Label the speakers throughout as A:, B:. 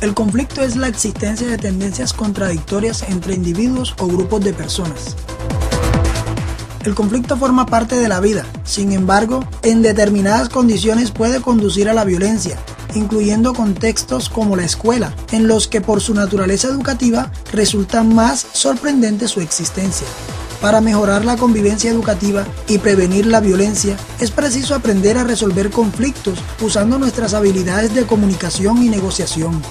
A: El conflicto es la existencia de tendencias contradictorias entre individuos o grupos de personas. El conflicto forma parte de la vida, sin embargo, en determinadas condiciones puede conducir a la violencia, incluyendo contextos como la escuela, en los que por su naturaleza educativa resulta más sorprendente su existencia. Para mejorar la convivencia educativa y prevenir la violencia, es preciso aprender a resolver conflictos usando nuestras habilidades de comunicación y negociación.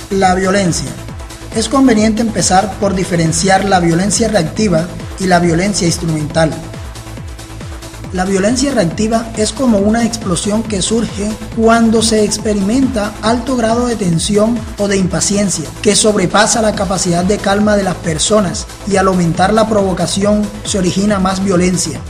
A: La violencia. Es conveniente empezar por diferenciar la violencia reactiva y la violencia instrumental. La violencia reactiva es como una explosión que surge cuando se experimenta alto grado de tensión o de impaciencia, que sobrepasa la capacidad de calma de las personas y al aumentar la provocación se origina más violencia.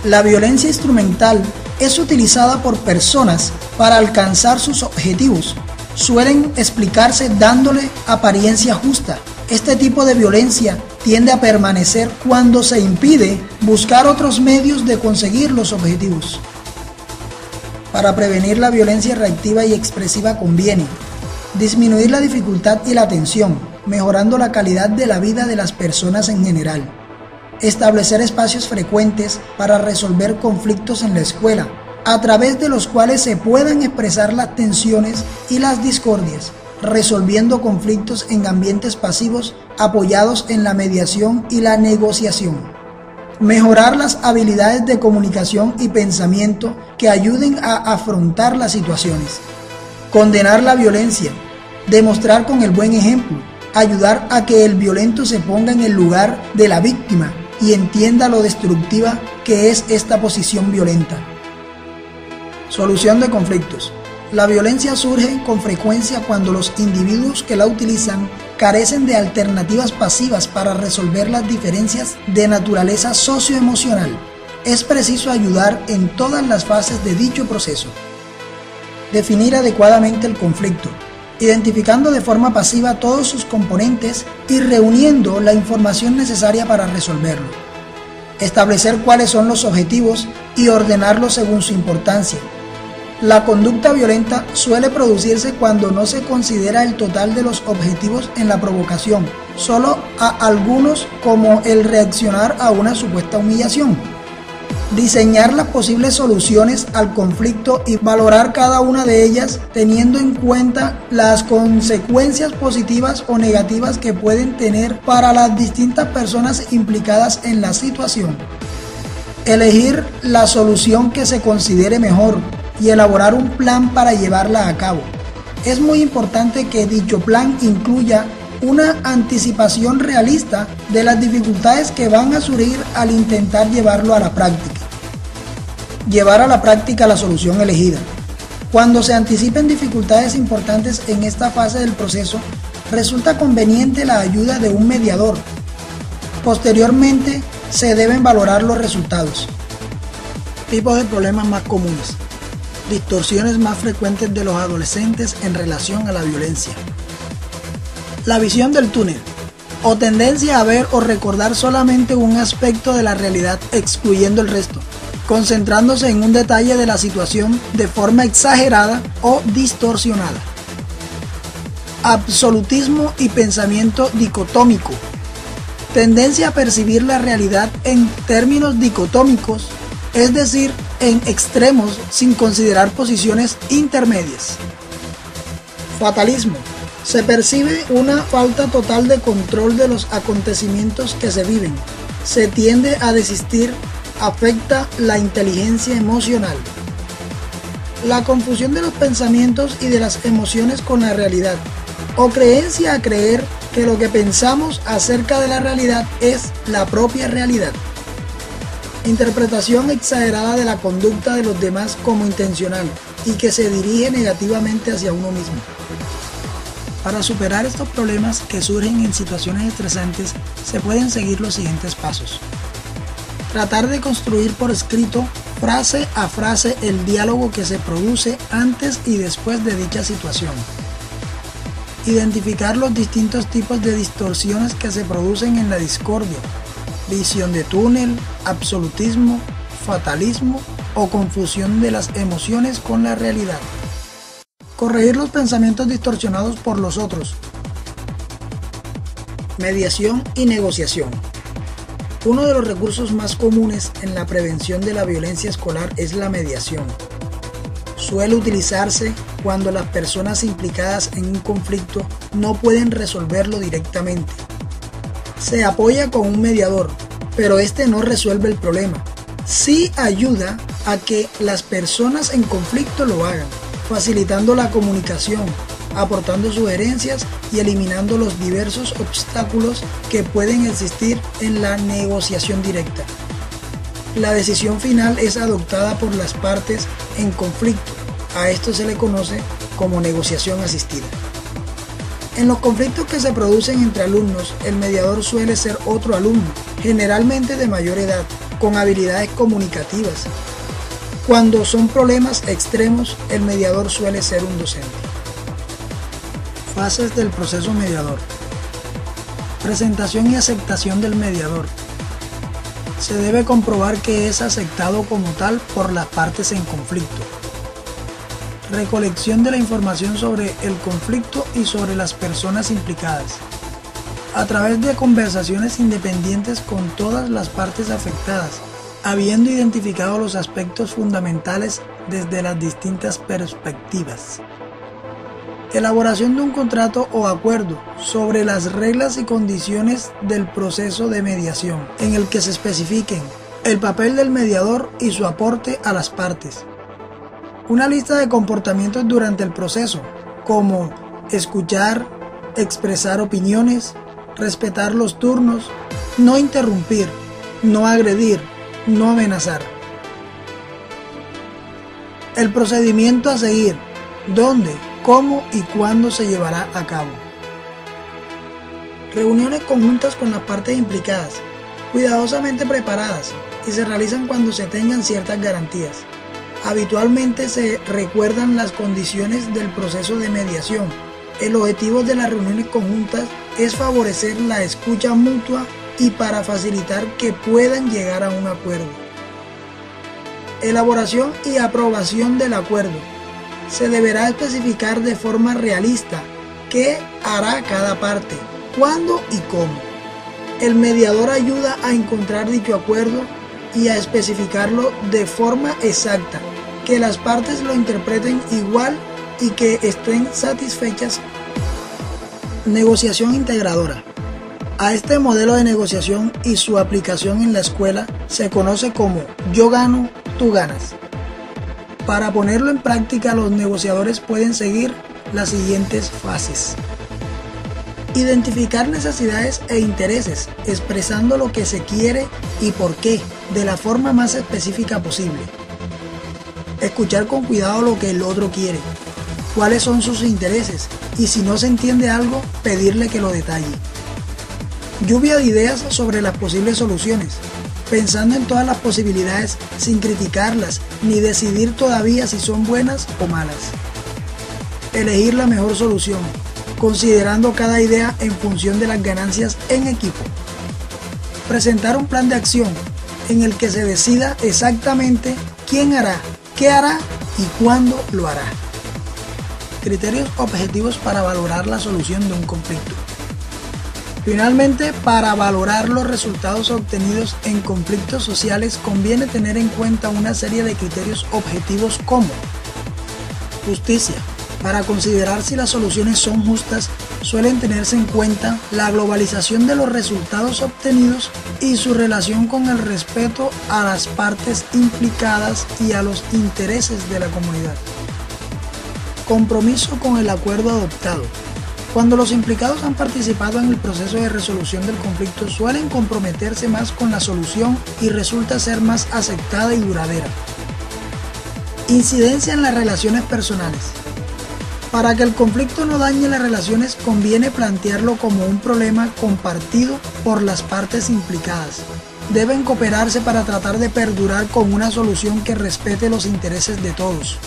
A: La violencia instrumental es utilizada por personas para alcanzar sus objetivos. Suelen explicarse dándole apariencia justa. Este tipo de violencia tiende a permanecer cuando se impide buscar otros medios de conseguir los objetivos. Para prevenir la violencia reactiva y expresiva conviene disminuir la dificultad y la tensión, mejorando la calidad de la vida de las personas en general. Establecer espacios frecuentes para resolver conflictos en la escuela, a través de los cuales se puedan expresar las tensiones y las discordias, resolviendo conflictos en ambientes pasivos apoyados en la mediación y la negociación. Mejorar las habilidades de comunicación y pensamiento que ayuden a afrontar las situaciones. Condenar la violencia, demostrar con el buen ejemplo, ayudar a que el violento se ponga en el lugar de la víctima y entienda lo destructiva que es esta posición violenta. Solución de conflictos. La violencia surge con frecuencia cuando los individuos que la utilizan carecen de alternativas pasivas para resolver las diferencias de naturaleza socioemocional. Es preciso ayudar en todas las fases de dicho proceso. Definir adecuadamente el conflicto, identificando de forma pasiva todos sus componentes y reuniendo la información necesaria para resolverlo. Establecer cuáles son los objetivos y ordenarlos según su importancia. La conducta violenta suele producirse cuando no se considera el total de los objetivos en la provocación, solo a algunos, como el reaccionar a una supuesta humillación. Diseñar las posibles soluciones al conflicto y valorar cada una de ellas teniendo en cuenta las consecuencias positivas o negativas que pueden tener para las distintas personas implicadas en la situación. Elegir la solución que se considere mejor y elaborar un plan para llevarla a cabo. Es muy importante que dicho plan incluya una anticipación realista de las dificultades que van a surgir al intentar llevarlo a la práctica. Llevar a la práctica la solución elegida. Cuando se anticipen dificultades importantes en esta fase del proceso, resulta conveniente la ayuda de un mediador. Posteriormente, se deben valorar los resultados. Tipos de problemas más comunes. Distorsiones más frecuentes de los adolescentes en relación a la violencia. La visión del túnel, o tendencia a ver o recordar solamente un aspecto de la realidad excluyendo el resto, concentrándose en un detalle de la situación de forma exagerada o distorsionada. Absolutismo y pensamiento dicotómico, tendencia a percibir la realidad en términos dicotómicos, es decir, en extremos sin considerar posiciones intermedias. Fatalismo. Se percibe una falta total de control de los acontecimientos que se viven. Se tiende a desistir, afecta la inteligencia emocional. La confusión de los pensamientos y de las emociones con la realidad, o creencia a creer que lo que pensamos acerca de la realidad es la propia realidad. Interpretación exagerada de la conducta de los demás como intencional y que se dirige negativamente hacia uno mismo. Para superar estos problemas que surgen en situaciones estresantes, se pueden seguir los siguientes pasos. Tratar de construir por escrito, frase a frase, el diálogo que se produce antes y después de dicha situación. Identificar los distintos tipos de distorsiones que se producen en la discordia. Visión de túnel, absolutismo, fatalismo o confusión de las emociones con la realidad. Corregir los pensamientos distorsionados por los otros. Mediación y negociación. Uno de los recursos más comunes en la prevención de la violencia escolar es la mediación. Suele utilizarse cuando las personas implicadas en un conflicto no pueden resolverlo directamente. Se apoya con un mediador, pero este no resuelve el problema. Sí ayuda a que las personas en conflicto lo hagan, facilitando la comunicación, aportando sugerencias y eliminando los diversos obstáculos que pueden existir en la negociación directa. La decisión final es adoptada por las partes en conflicto. A esto se le conoce como negociación asistida. En los conflictos que se producen entre alumnos, el mediador suele ser otro alumno, generalmente de mayor edad, con habilidades comunicativas. Cuando son problemas extremos, el mediador suele ser un docente. Fases del proceso mediador. Presentación y aceptación del mediador. Se debe comprobar que es aceptado como tal por las partes en conflicto. Recolección de la información sobre el conflicto y sobre las personas implicadas. A través de conversaciones independientes con todas las partes afectadas, habiendo identificado los aspectos fundamentales desde las distintas perspectivas. Elaboración de un contrato o acuerdo sobre las reglas y condiciones del proceso de mediación, en el que se especifiquen el papel del mediador y su aporte a las partes. Una lista de comportamientos durante el proceso, como escuchar, expresar opiniones, respetar los turnos, no interrumpir, no agredir, no amenazar. El procedimiento a seguir, dónde, cómo y cuándo se llevará a cabo. Reuniones conjuntas con las partes implicadas, cuidadosamente preparadas y se realizan cuando se tengan ciertas garantías. Habitualmente se recuerdan las condiciones del proceso de mediación. El objetivo de las reuniones conjuntas es favorecer la escucha mutua y para facilitar que puedan llegar a un acuerdo. Elaboración y aprobación del acuerdo. Se deberá especificar de forma realista qué hará cada parte, cuándo y cómo. El mediador ayuda a encontrar dicho acuerdo y a especificarlo de forma exacta, que las partes lo interpreten igual y que estén satisfechas. Negociación integradora. A este modelo de negociación y su aplicación en la escuela se conoce como yo gano, tú ganas. Para ponerlo en práctica, los negociadores pueden seguir las siguientes fases. Identificar necesidades e intereses, expresando lo que se quiere y por qué, de la forma más específica posible. Escuchar con cuidado lo que el otro quiere, cuáles son sus intereses y si no se entiende algo, pedirle que lo detalle. Lluvia de ideas sobre las posibles soluciones, pensando en todas las posibilidades sin criticarlas ni decidir todavía si son buenas o malas. Elegir la mejor solución, considerando cada idea en función de las ganancias en equipo. Presentar un plan de acción en el que se decida exactamente quién hará, qué hará y cuándo lo hará. Criterios objetivos para valorar la solución de un conflicto. Finalmente, para valorar los resultados obtenidos en conflictos sociales conviene tener en cuenta una serie de criterios objetivos como justicia. Para considerar si las soluciones son justas, suelen tenerse en cuenta la globalización de los resultados obtenidos y su relación con el respeto a las partes implicadas y a los intereses de la comunidad. Compromiso con el acuerdo adoptado. Cuando los implicados han participado en el proceso de resolución del conflicto, suelen comprometerse más con la solución y resulta ser más aceptada y duradera. Incidencia en las relaciones personales. Para que el conflicto no dañe las relaciones, conviene plantearlo como un problema compartido por las partes implicadas. Deben cooperarse para tratar de perdurar con una solución que respete los intereses de todos.